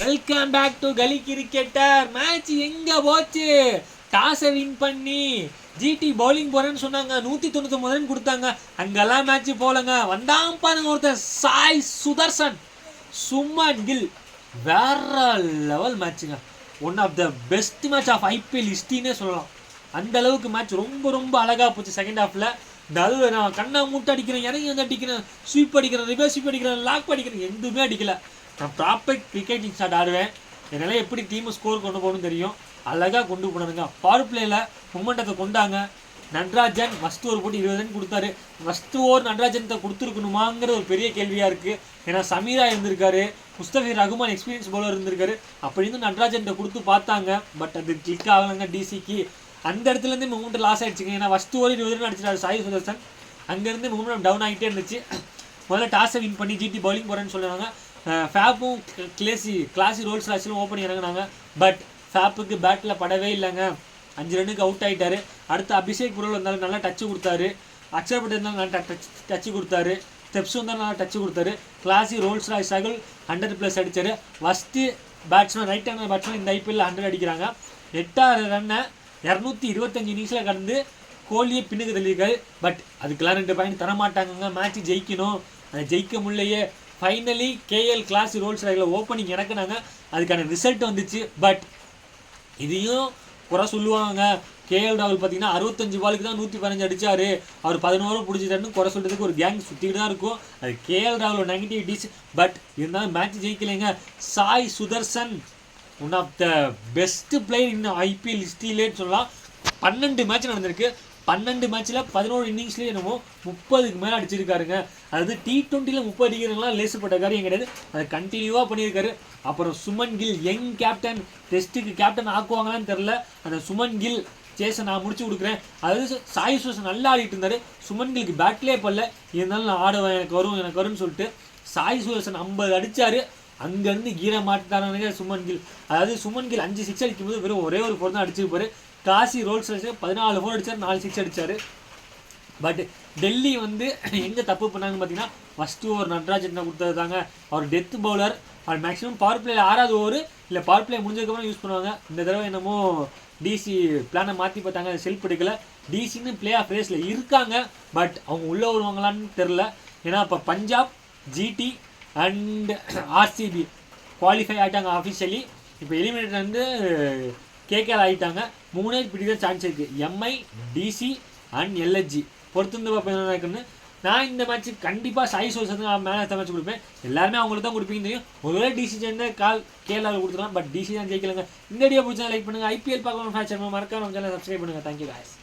Welcome back to கலி cricketer. Match எங்க போச்சு? டாஸை வின் பண்ணி ஜிடி பவுலிங் போறேன்னு சொன்னாங்க. 199 ரன் கொடுத்தாங்க. அங்கெல்லாம் மேட்ச் போலங்க. வந்தாம் பாருங்க ஒருத்தர், சாய் சுதர்சன், சுமன் கில். வேற லெவல் மேட்சுங்க. One of the best match of IPL ஹிஸ்ட்ரினே சொல்லலாம். அந்த அளவுக்கு மேட்ச் ரொம்ப ரொம்ப அழகா போச்சு. செகண்ட் ஹாஃப்ல நடுவில் நான் கண்ணா மூட்டை அடிக்கிறேன், இறங்கி வந்து அடிக்கிறேன், ஸ்வீப் அடிக்கிறேன், ரிவர்ஸ் ஸ்வீப் அடிக்கிறேன், லாக் அடிக்கிறேன், எதுவுமே அடிக்கல. நான் ப்ராப்பர் கிரிக்கெட்டிங் ஸ்டார்ட் ஆடுவேன். என்னால் எப்படி டீமை ஸ்கோர் கொண்டு போகணும்னு தெரியும். அழகாக கொண்டு போனானுங்க. பவர் பிளேயில் மொமெண்டத்தை கொண்டாங்க. நட்ராஜன் ஃபஸ்ட் ஓவர் போட்டு 20 ரன் கொடுத்தாரு. ஃபஸ்ட் ஓவர் நட்ராஜன் கொடுத்துருக்கணுமாங்கிற ஒரு பெரிய கேள்வியாக இருக்குது. ஏன்னா சமீரா இருந்திருக்காரு, முஸ்தபிர் ரகுமான் எக்ஸ்பீரியன்ஸ் பவுலர் இருந்திருக்காரு. அப்படி இருந்து நட்ராஜன் கொடுத்து பார்த்தாங்க. பட் அது கிளிக் ஆகலைங்க டிசிக்கு. அந்த இடத்துலேருந்து மூமெண்ட் லாஸ் ஆகிடுச்சுங்க. ஏன்னா ஃபஸ்ட் ஓவர் 20 ரன் அடிச்சிட்டாரு சாய் சுதர்சன். அங்கேருந்து மூமெண்ட் டவுன் ஆகிட்டே இருந்துச்சு. முதல்ல டாஸை வின் பண்ணி ஜிடி பவுலிங் போகிறேன்னு சொல்லுவாங்க. ஃபேப்பும் கிளாசி ரோல்ஸ் ராய்ஸிலும் ஓப்பனிங் இறங்கினாங்க. பட் ஃபேப்புக்கு பேட்டில் படவே இல்லைங்க. 5 ரன்னுக்கு அவுட் ஆகிட்டாரு. அடுத்து அபிஷேக் புரல் வந்தாலும் நல்லா டச்சு கொடுத்தாரு. அக்ஷர் பட்டேல் இருந்தாலும் நல்லா டச்சு கொடுத்தாரு. ஸ்டெப்ஸ் வந்தாலும் நல்லா டச்சு கொடுத்தாரு. கிளாசி ரோல்ஸ் ராய்ஸ் சகல் 100+ அடித்தார். First batsman, right hander batsman இந்த ஐபிஎல்ல 100 அடிக்கிறாங்க. 8 ரன்னை 225 இன்னிங்ஸில் கடந்து கோலியை பின்னுக்கு தள்ளியிருக்காரு. பட் அதுக்கெல்லாம் 2 பாயிண்ட் தரமாட்டாங்க. மேட்ச் ஜெயிக்கணும். அதை ஜெயிக்க முடியலையே. ஃபைனலி கேஎல் கிளாஸ் ரோல்ஸ் ராய்ஸில் ஓப்பனிங் இறக்குனாங்க. அதுக்கான ரிசல்ட் வந்துச்சு. பட் இதையும் குறை சொல்லுவாங்க. கேஎல் ராகுல் பார்த்தீங்கன்னா 65 பாலுக்கு தான் 115 அடித்தார். அவர் 11 பிடிச்சிட்டாருன்னு குறை சொல்கிறதுக்கு ஒரு கேங் சுற்றிக்கிட்டு தான் இருக்கும். அது கேஎல் ராகுல் நெகட்டிவிட்டிஸ். பட் இருந்தாலும் மேட்ச் ஜெயிக்கலைங்க. Sai Sudharsan one of the best player in IPL ஹிஸ்ட்ரியிலேன்னு சொல்லலாம். 12 மேட்ச் நடந்திருக்கு. 12 மேட்ச்சில் 11 இன்னிங்ஸ்லேயே என்னமோ 30க்கு மேலே அடிச்சிருக்காருங்க. அதாவது T20ல் 30 அடிக்கிறதுலாம் லேசுப்பட்ட காரியம் கிடையாது. அதை கண்டினியூவாக பண்ணியிருக்காரு. அப்புறம் சுமன் கில், யங் கேப்டன், டெஸ்ட்டுக்கு கேப்டன் ஆக்குவாங்களான்னு தெரில. அந்த சுமன் கில் சேஸை நான் முடிச்சு கொடுக்குறேன். அதாவது சாய் சுதர்சன் நல்லா ஆடிட்டு இருந்தார். சுமன் கில்க்கு பேட்லேயே படல. இருந்தாலும் நான் ஆடுவேன், எனக்கு வரும்னு சொல்லிட்டு சாய் சுதர்சன் 50 அடித்தார். அங்கேருந்து கீரை மாட்டானுங்க சுமன் கில். அதாவது சுமன் கில் 5 6 அடிக்கும்போது வெறும் ஒரே ஒரு 4 தான் அடிச்சிருப்பாரு. காசி ரோல்ஸ் ராய்ஸ் 14 4 அடித்தார், 4 6 அடித்தார். பட் டெல்லி எங்கே தப்பு பண்ணாங்கன்னு பார்த்தீங்கன்னா, ஃபஸ்ட்டு ஓவர் நட்ராஜன் கொடுத்தது தாங்க. அவர் டெத் பவுலர். அவர் மேக்ஸிமம் பவர் பிளேயில் 6வது ஓவர் இல்லை பவர் பிளே முடிஞ்சதுக்கப்புறம் யூஸ் பண்ணுவாங்க. இந்த தடவை என்னமோ டிசி பிளானை மாற்றி பார்த்தாங்க. அது செல்ஃப் எடுக்கல. டிசின்னு பிளே ஆஃப் ரேஸில் இருக்காங்க. பட் அவங்க உள்ளே வருவாங்களான்னு தெரில. ஏன்னா இப்போ Punjab, GT and RCB qualify ஆகிட்டாங்க அஃபிஷியலி. இப்போ எலிமினேட்டர் கேகேஆர் ஆகிட்டாங்க. 3 இப்படி தான் சான்ஸ் இருக்குது. எம்ஐ, டிசி அண்ட் எல்ஹெச்ஜி பொறுத்திருந்து பார்ப்பேன் என்ன இருக்குன்னு. நான் இந்த மேட்ச்சு கண்டிப்பாக சாய் சுதர்சன் மேலே மேட்ச் கொடுப்பேன். எல்லாருமே அவங்களுக்கு தான் கொடுப்பீங்க தெரியும். ஒருவேளை டிசி சேர்ந்தால் கேரளாவில் கொடுத்துக்கலாம். பட் டிசி தான் ஜெயிக்கலங்க. இந்த வீடியோ பிடிச்சா லைக் பண்ணுங்கள். ஐபிஎல் பார்க்கணும் ஃபேஷன் மறக்காம நம்ம சேனலை சப்ஸ்கிரைப் பண்ணுங்கள். Thank you guys.